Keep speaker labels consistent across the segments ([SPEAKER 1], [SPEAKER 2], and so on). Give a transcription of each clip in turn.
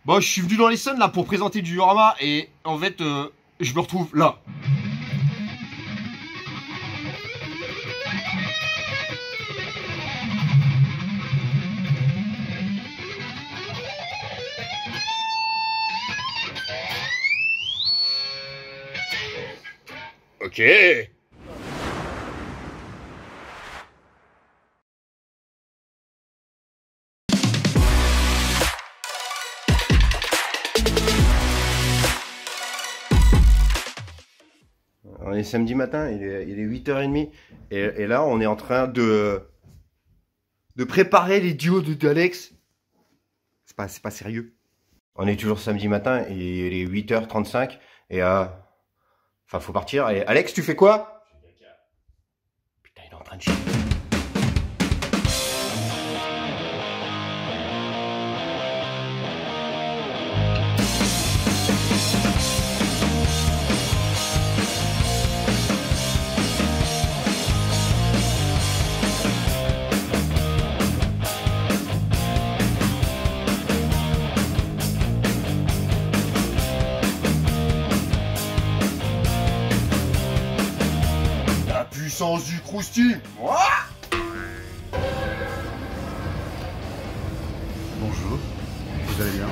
[SPEAKER 1] Bon, je suis venu dans l'Essonne là pour présenter du diorama et en fait, je me retrouve là. Ok. On est samedi matin, il est 8h30 et là on est en train de préparer les duos d'Alex. C'est pas sérieux. On est toujours samedi matin et il est 8h35 et enfin faut partir. Et Alex, tu fais quoi? Putain, il est en train de chier. Puissance du croustille.
[SPEAKER 2] Bonjour, vous allez bien?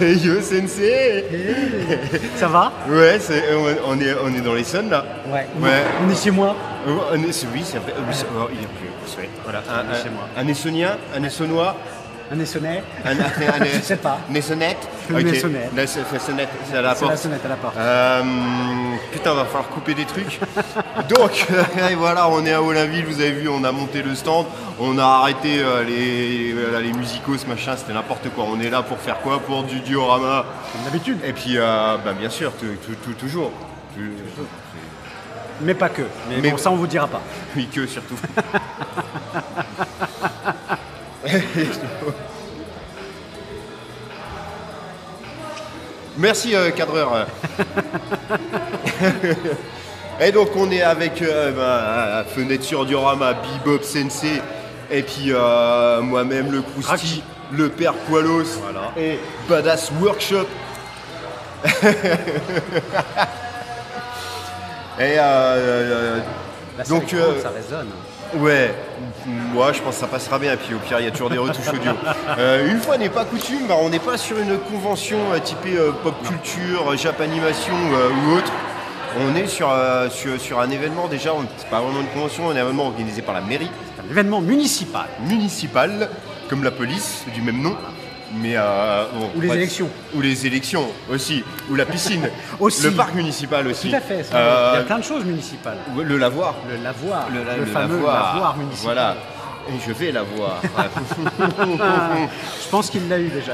[SPEAKER 1] Yo sensei.
[SPEAKER 3] Ça va?
[SPEAKER 1] Ouais, on est dans l'Essonne là.
[SPEAKER 3] Ouais.
[SPEAKER 1] Ouais.
[SPEAKER 3] On est chez moi.
[SPEAKER 1] Oui, c'est vrai. Il est plus. Ouais, voilà.
[SPEAKER 3] Chez moi.
[SPEAKER 1] Un Essonnien, un Essonnois.
[SPEAKER 3] Un Essonnais.
[SPEAKER 1] Je
[SPEAKER 3] sais pas.
[SPEAKER 1] Nessonnette.
[SPEAKER 3] Une
[SPEAKER 1] Ok.
[SPEAKER 3] Essonnette.
[SPEAKER 1] La sonnette, c'est à la
[SPEAKER 3] C'est
[SPEAKER 1] porte.
[SPEAKER 3] la sonnette à la porte.
[SPEAKER 1] Putain, va falloir couper des trucs. Donc, et voilà, on est à Olinville, vous avez vu, on a monté le stand, on a arrêté les musicos, machin, c'était n'importe quoi. On est là pour faire quoi? Pour du diorama.
[SPEAKER 3] Comme d'habitude.
[SPEAKER 1] Et puis, bien sûr, toujours.
[SPEAKER 3] Mais pas que. Mais bon, ça on vous dira pas.
[SPEAKER 1] Oui, que surtout. Merci cadreur. Et donc on est avec Fenêtre sur Diorama, Bebop Sensei, et puis moi-même le Krusty, le père Poilos,
[SPEAKER 2] Voilà.
[SPEAKER 1] et Badass Workshop. Et
[SPEAKER 3] La
[SPEAKER 1] donc
[SPEAKER 3] ça résonne.
[SPEAKER 1] ouais, moi je pense que ça passera bien, et puis au pire il y a toujours des retouches audio. Une fois n'est pas coutume, on n'est pas sur une convention typée pop culture, japanimation ou autre. On est sur un événement déjà, c'est pas vraiment une convention, un événement organisé par la mairie.
[SPEAKER 3] C'est un événement municipal.
[SPEAKER 1] Municipal, comme la police, du même nom. Mais bon,
[SPEAKER 3] Ou les élections.
[SPEAKER 1] Ou les élections aussi. Ou la piscine.
[SPEAKER 3] Aussi.
[SPEAKER 1] Le parc municipal aussi.
[SPEAKER 3] Tout à fait. Il y a plein de choses municipales.
[SPEAKER 1] Le lavoir.
[SPEAKER 3] Le lavoir.
[SPEAKER 1] Le
[SPEAKER 3] fameux lavoir municipal.
[SPEAKER 1] Voilà. Et je vais l'avoir.
[SPEAKER 3] Je pense qu'il l'a eu déjà.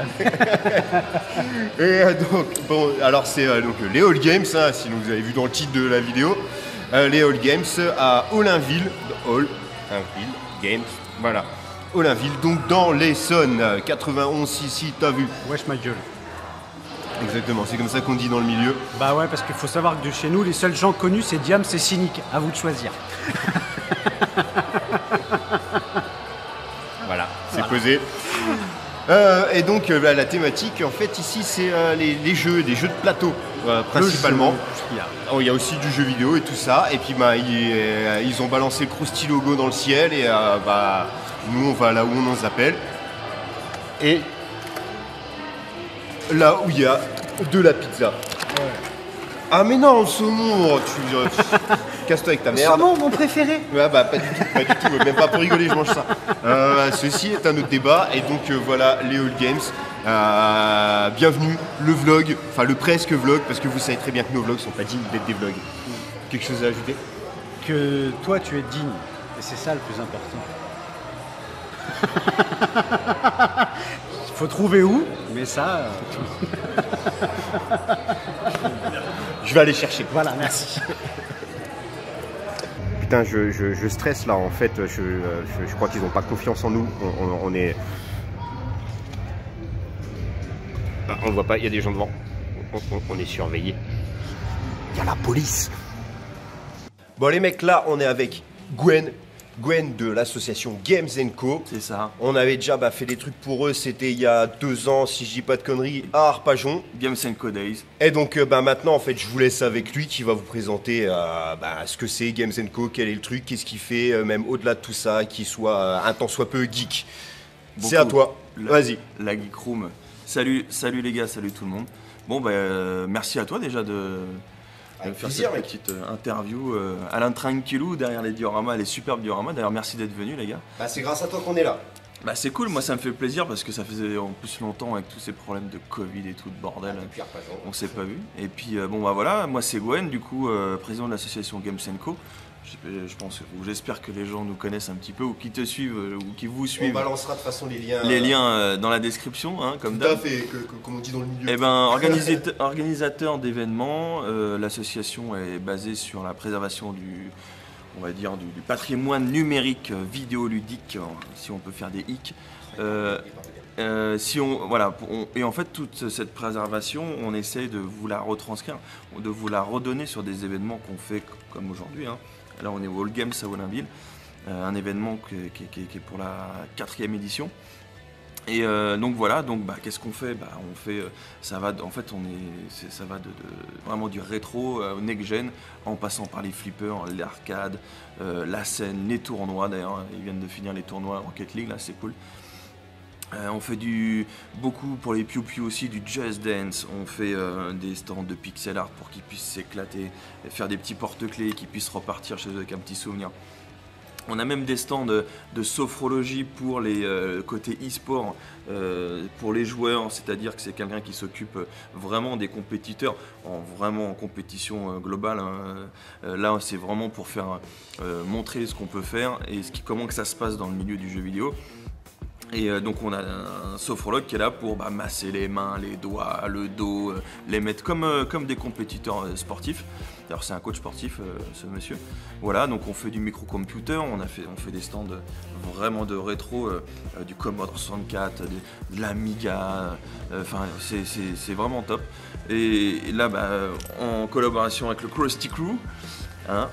[SPEAKER 1] Et donc, bon, alors c'est donc les All Games, hein, si vous avez vu dans le titre de la vidéo. Les All Games à Olinville. Olinville Games, voilà. Olinville, donc dans l'Essonne, 91 ici, t'as vu.
[SPEAKER 3] Wesh ma gueule.
[SPEAKER 1] Exactement, c'est comme ça qu'on dit dans le milieu.
[SPEAKER 3] Bah ouais, parce qu'il faut savoir que de chez nous, les seuls gens connus, c'est Diam, c'est Cynic. À vous de choisir.
[SPEAKER 1] Voilà, c'est posé. Et donc la thématique, en fait, ici, c'est les jeux, des jeux de plateau, principalement. Il y a aussi du jeu vidéo et tout ça. Et puis, ils ont balancé le Krusty logo dans le ciel. Et nous, on va là où on nous appelle. Et là où il y a de la pizza. Ouais. Ah, mais non, le saumon, casse-toi avec ta merde.
[SPEAKER 3] Saumon, mon préféré.
[SPEAKER 1] Ouais, bah pas du tout, même pas pour rigoler, je mange ça. Ceci est un autre débat, et donc voilà, les All Games. Bienvenue, le vlog, enfin le presque vlog, parce que vous savez très bien que nos vlogs sont pas dignes d'être des vlogs. Quelque chose à ajouter?
[SPEAKER 3] Que toi, tu es digne, et c'est ça le plus important. Il faut trouver où, mais ça...
[SPEAKER 1] Je vais aller chercher.
[SPEAKER 3] Voilà, merci.
[SPEAKER 1] Putain, je stresse là, en fait, je crois qu'ils n'ont pas confiance en nous, on est... On le voit pas, il y a des gens devant, on est surveillés. Il y a la police. Bon les mecs, là on est avec Gwen de l'association Games & Co.
[SPEAKER 4] C'est ça.
[SPEAKER 1] On avait déjà fait des trucs pour eux, c'était il y a 2 ans, si je dis pas de conneries, à Arpajon.
[SPEAKER 4] Games & Co Days.
[SPEAKER 1] Et donc maintenant en fait je vous laisse avec lui qui va vous présenter ce que c'est Games & Co, quel est le truc, qu'est-ce qu'il fait, même au-delà de tout ça, qu'il soit un tant soit peu geek. C'est à toi, vas-y.
[SPEAKER 4] La Geek Room. Salut les gars, salut tout le monde. Bon merci à toi déjà de faire
[SPEAKER 1] plaisir,
[SPEAKER 4] cette petite interview. Alain Tranquillou derrière les dioramas, les superbes dioramas. D'ailleurs merci d'être venus les gars.
[SPEAKER 1] C'est grâce à toi qu'on est là.
[SPEAKER 4] C'est cool, moi ça me fait plaisir parce que ça faisait en plus longtemps avec tous ces problèmes de Covid et tout de bordel. On s'est pas vu. Et puis voilà, moi c'est Gwen, du coup président de l'association Games & Co. Je pense, ou j'espère que les gens nous connaissent un petit peu ou qui te suivent ou qui vous suivent.
[SPEAKER 1] On balancera de toute façon les liens.
[SPEAKER 4] Les liens dans la description, hein, comme d'hab.
[SPEAKER 1] Tout à fait, comme on dit dans le milieu.
[SPEAKER 4] Eh ben, organisateur d'événements, l'association est basée sur la préservation on va dire, du patrimoine numérique vidéoludique, si on peut faire des hicks. Et en fait toute cette préservation, on essaie de vous la retranscrire, de vous la redonner sur des événements qu'on fait comme aujourd'hui. Hein. Là on est au All Games à Olinville, un événement qui est pour la 4e édition. Et donc voilà, qu'est-ce qu'on fait? On fait, ça va de vraiment du rétro au next-gen, en passant par les flippers, l'arcade, la scène, les tournois. D'ailleurs, ils viennent de finir les tournois Rocket League, là c'est cool. On fait beaucoup pour les piou-piou aussi, du Just Dance. On fait des stands de pixel art pour qu'ils puissent s'éclater, faire des petits porte-clés, qu'ils puissent repartir chez eux avec un petit souvenir. On a même des stands de sophrologie pour les côtés e-sport, pour les joueurs, c'est-à-dire que c'est quelqu'un qui s'occupe vraiment des compétiteurs, en compétition globale. Hein. Là, c'est vraiment pour faire montrer ce qu'on peut faire et comment que ça se passe dans le milieu du jeu vidéo. Et donc on a un sophrologue qui est là pour masser les mains, les doigts, le dos, les mettre comme des compétiteurs sportifs. Alors c'est un coach sportif ce monsieur. Voilà, donc on fait du microcomputer, on fait des stands vraiment de rétro, du Commodore 64, de l'Amiga, c'est vraiment top. Et là en collaboration avec le Krusty Crew, hein,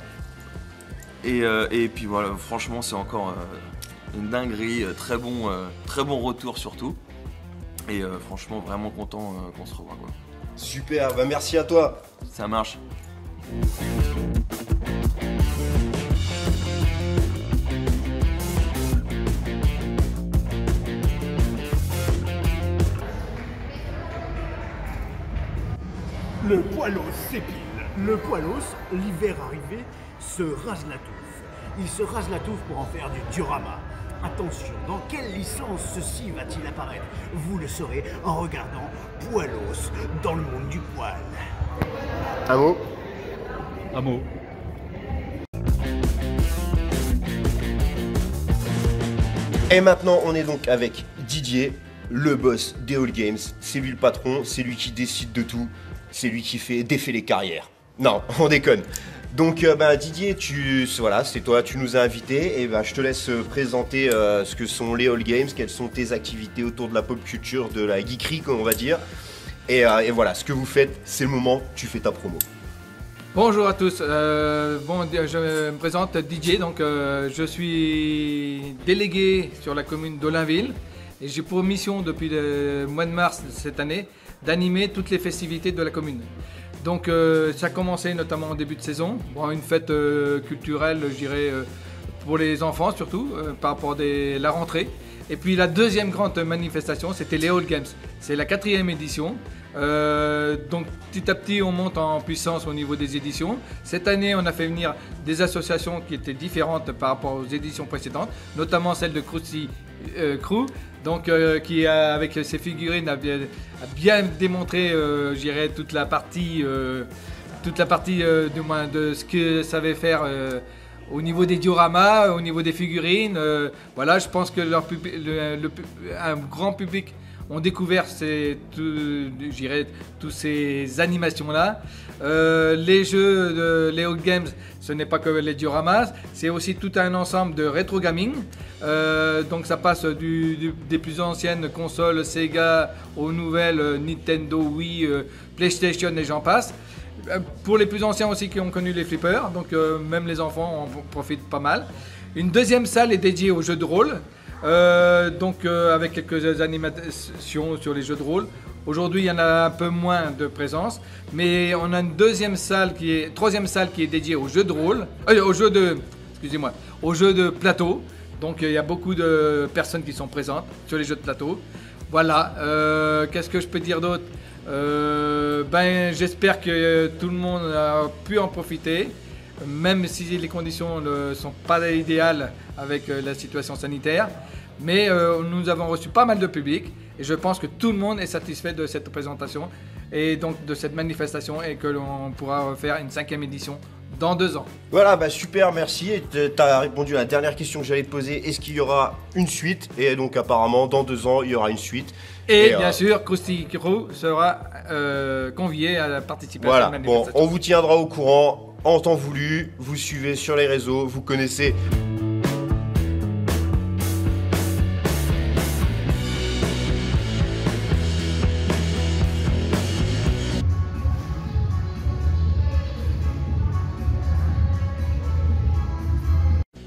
[SPEAKER 4] et puis voilà, franchement c'est encore une dinguerie, très bon retour surtout. Et franchement vraiment content qu'on se revoie quoi.
[SPEAKER 1] Super, merci à toi.
[SPEAKER 4] Ça marche.
[SPEAKER 5] Le poilos s'épile. Le poilos, l'hiver arrivé, se rase la touffe. Il se rase la touffe pour en faire du diorama. Attention, dans quelle licence ceci va-t-il apparaître? Vous le saurez en regardant Poilos dans le monde du poil.
[SPEAKER 1] Un mot?
[SPEAKER 3] Un mot.
[SPEAKER 1] Et maintenant, on est donc avec Didier, le boss des All Games. C'est lui le patron, c'est lui qui décide de tout, c'est lui qui fait défiler les carrières. Non, on déconne. Donc Didier, c'est toi, tu nous as invités et je te laisse présenter ce que sont les All Games, quelles sont tes activités autour de la pop culture, de la geekerie, comme on va dire. Et voilà, ce que vous faites, c'est le moment, tu fais ta promo.
[SPEAKER 6] Bonjour à tous, je me présente DJ, donc je suis délégué sur la commune d'Olainville et j'ai pour mission depuis le mois de mars de cette année d'animer toutes les festivités de la commune. Donc ça a commencé notamment en début de saison, une fête culturelle je dirais pour les enfants surtout par rapport à la rentrée. Et puis la deuxième grande manifestation c'était les All Games, c'est la 4e édition. Donc petit à petit on monte en puissance au niveau des éditions. Cette année on a fait venir des associations qui étaient différentes par rapport aux éditions précédentes, notamment celle de Krusty Crew, donc qui avec ses figurines a bien démontré je dirais toute la partie du moins de ce que savait faire au niveau des dioramas, au niveau des figurines. Voilà, je pense que un grand public ont découvert toutes ces animations-là. Les jeux, les All Games, ce n'est pas que les dioramas, c'est aussi tout un ensemble de rétro gaming. Donc ça passe des plus anciennes consoles Sega aux nouvelles Nintendo, Wii, PlayStation et j'en passe. Pour les plus anciens aussi qui ont connu les flippers, donc même les enfants en profitent pas mal. Une deuxième salle est dédiée aux jeux de rôle. Avec quelques animations sur les jeux de rôle. Aujourd'hui, il y en a un peu moins de présence, mais on a une troisième salle qui est dédiée aux jeux de rôle, aux jeux de plateau. Donc il y a beaucoup de personnes qui sont présentes sur les jeux de plateau. Voilà. Qu'est-ce que je peux dire d'autre? J'espère que tout le monde a pu en profiter. Même si les conditions ne sont pas idéales avec la situation sanitaire. Mais nous avons reçu pas mal de public et je pense que tout le monde est satisfait de cette présentation et donc de cette manifestation et que l'on pourra faire une 5e édition dans 2 ans.
[SPEAKER 1] Voilà, super, merci. Et tu as répondu à la dernière question que j'allais te poser. Est-ce qu'il y aura une suite? Et donc apparemment, dans 2 ans, il y aura une suite.
[SPEAKER 6] Et bien sûr, Krusty Crew sera convié à participer à cette manifestation.
[SPEAKER 1] On vous tiendra au courant. En temps voulu, vous suivez sur les réseaux, vous connaissez.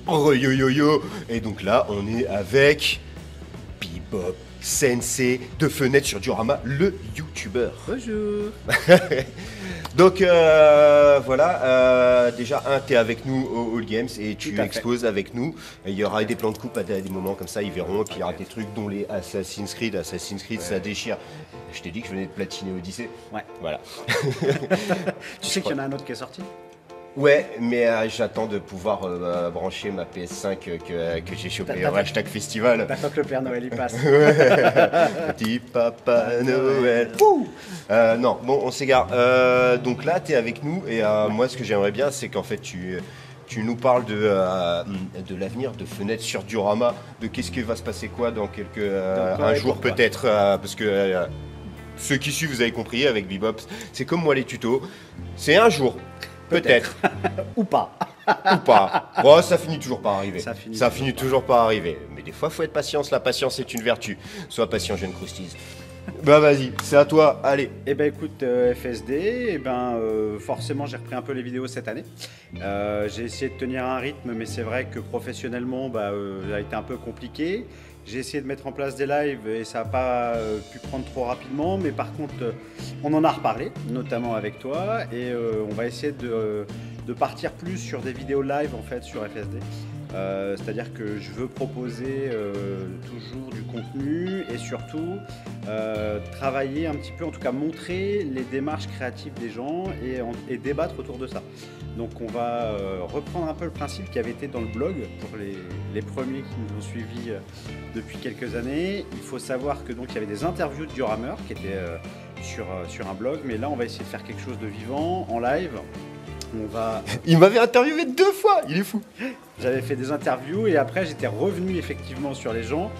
[SPEAKER 1] Oh yo yo yo. Et donc là, on est avec Bebop Sensei de Fenêtre sur Diorama, le youtubeur.
[SPEAKER 6] Bonjour.
[SPEAKER 1] Donc déjà t'es avec nous au All Games et tu exposes avec nous. Et il y aura des plans de coupe à des moments comme ça, ils verront. Et puis il y aura des trucs dont les Assassin's Creed, ça déchire. Je t'ai dit que je venais de platiner Odyssey. Ouais. Voilà.
[SPEAKER 3] Tu sais qu'il y en a un autre qui est sorti?
[SPEAKER 1] Ouais, mais j'attends de pouvoir brancher ma PS5 que j'ai chopé au hashtag festival.
[SPEAKER 3] T'attends que le Père Noël y passe.
[SPEAKER 1] Petit Papa Noël. Non, bon, on s'égare. Donc là, t'es avec nous et moi, ce que j'aimerais bien, c'est qu'en fait, tu nous parles de l'avenir de Fenêtre sur Diorama, de qu'est-ce qui va se passer quoi dans un jour peut-être, parce que ceux qui suivent, vous avez compris, avec Bebop, c'est comme moi les tutos, c'est un jour. Peut-être.
[SPEAKER 3] Ou pas.
[SPEAKER 1] Ou pas. Bon, ça finit toujours par arriver.
[SPEAKER 3] Ça
[SPEAKER 1] finit toujours par arriver. Mais des fois, il faut être patient. La patience est une vertu. Sois patient, jeune Krusties. Bah vas-y, c'est à toi, allez.
[SPEAKER 3] Eh ben écoute, FSD, forcément j'ai repris un peu les vidéos cette année. J'ai essayé de tenir un rythme, mais c'est vrai que professionnellement, ça a été un peu compliqué. J'ai essayé de mettre en place des lives et ça n'a pas pu prendre trop rapidement, mais par contre, on en a reparlé, notamment avec toi, et on va essayer de partir plus sur des vidéos live en fait sur FSD. C'est-à-dire que je veux proposer toujours du contenu et surtout travailler un petit peu, en tout cas montrer les démarches créatives des gens et débattre autour de ça. Donc on va reprendre un peu le principe qui avait été dans le blog pour les premiers qui nous ont suivis depuis quelques années. Il faut savoir que donc il y avait des interviews de diorameurs qui étaient sur un blog, mais là on va essayer de faire quelque chose de vivant en live.
[SPEAKER 1] Il m'avait interviewé 2 fois, il est fou.
[SPEAKER 3] J'avais fait des interviews et après j'étais revenu effectivement sur les gens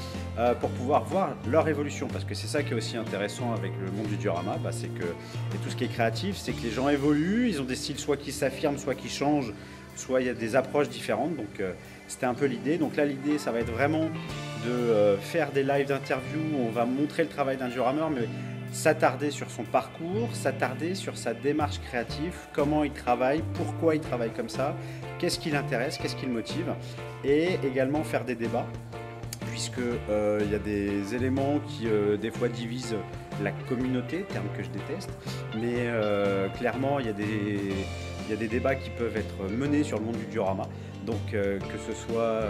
[SPEAKER 3] pour pouvoir voir leur évolution, parce que c'est ça qui est aussi intéressant avec le monde du diorama, c'est que et tout ce qui est créatif, c'est que les gens évoluent, ils ont des styles soit qui s'affirment, soit qui changent, soit il y a des approches différentes, donc c'était un peu l'idée. Donc là l'idée ça va être vraiment de faire des lives d'interview où on va montrer le travail d'un diorameur, mais s'attarder sur son parcours, s'attarder sur sa démarche créative, comment il travaille, pourquoi il travaille comme ça, qu'est-ce qui l'intéresse, qu'est-ce qui le motive, et également faire des débats, puisque y a des éléments qui des fois divisent la communauté, terme que je déteste, mais clairement il y a des débats qui peuvent être menés sur le monde du diorama. Donc que ce soit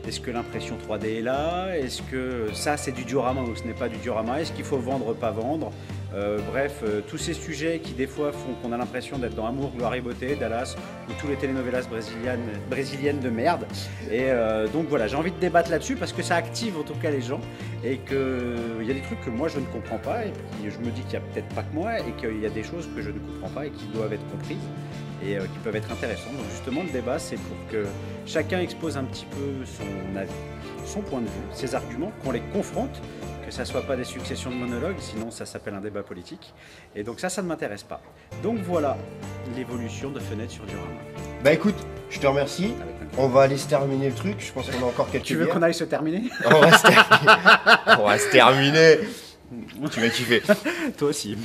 [SPEAKER 3] est-ce que l'impression 3D est là, est-ce que ça c'est du diorama ou ce n'est pas du diorama, est-ce qu'il faut vendre, pas vendre, bref, tous ces sujets qui des fois font qu'on a l'impression d'être dans Amour, Gloire et Beauté, Dallas ou tous les telenovelas brésiliennes de merde. Et donc voilà, j'ai envie de débattre là-dessus parce que ça active en tout cas les gens et qu'il y a des trucs que moi je ne comprends pas et puis je me dis qu'il n'y a peut-être pas que moi et qu'il y a des choses que je ne comprends pas et qui doivent être comprises et qui peuvent être intéressantes. Donc justement le débat c'est pour que chacun expose un petit peu son avis, son point de vue, ses arguments, qu'on les confronte, que ça soit pas des successions de monologues, sinon ça s'appelle un débat politique. Et donc ça ne m'intéresse pas. Donc voilà l'évolution de Fenêtre sur Diorama.
[SPEAKER 1] Bah écoute, je te remercie. On va aller se terminer le truc. Je pense qu'on a encore quelques
[SPEAKER 3] Tu veux
[SPEAKER 1] bières.
[SPEAKER 3] qu'on aille se terminer?
[SPEAKER 1] On va se terminer. On va se terminer. Tu vas kiffer.
[SPEAKER 3] Toi aussi.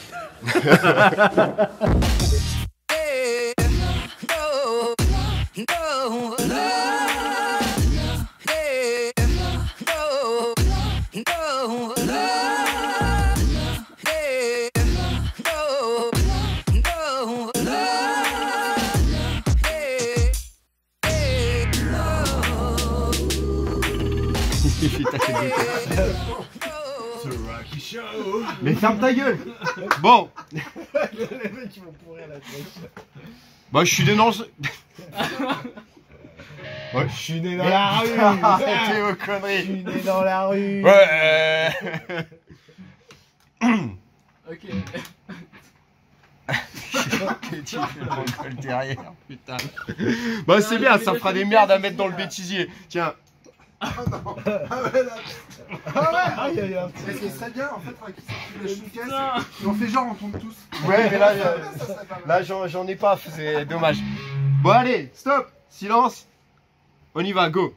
[SPEAKER 1] Mais ferme ta gueule. Bon.
[SPEAKER 5] Les mecs ils vont pourrir la tête.
[SPEAKER 1] Bah je suis né dans le... Ouais.
[SPEAKER 5] Je suis né dans la rue.
[SPEAKER 1] Arrêtez vos
[SPEAKER 5] Je
[SPEAKER 1] conneries.
[SPEAKER 5] suis né dans la rue.
[SPEAKER 1] Ouais.
[SPEAKER 6] Ok.
[SPEAKER 1] Tu fais le col derrière, putain. Bah c'est bien, ça me fera des merdes à mettre dans le bêtisier. Tiens.
[SPEAKER 5] Aïe aïe aïe.
[SPEAKER 2] Ce qui serait bien en fait, faudrait qu'ils sortent les chouquettes et on fait genre on tombe tous.
[SPEAKER 1] Ouais mais là,
[SPEAKER 2] Ça serait pas mal.
[SPEAKER 1] là j'en ai pas, c'est dommage. Bon allez, stop, silence. On y va, go.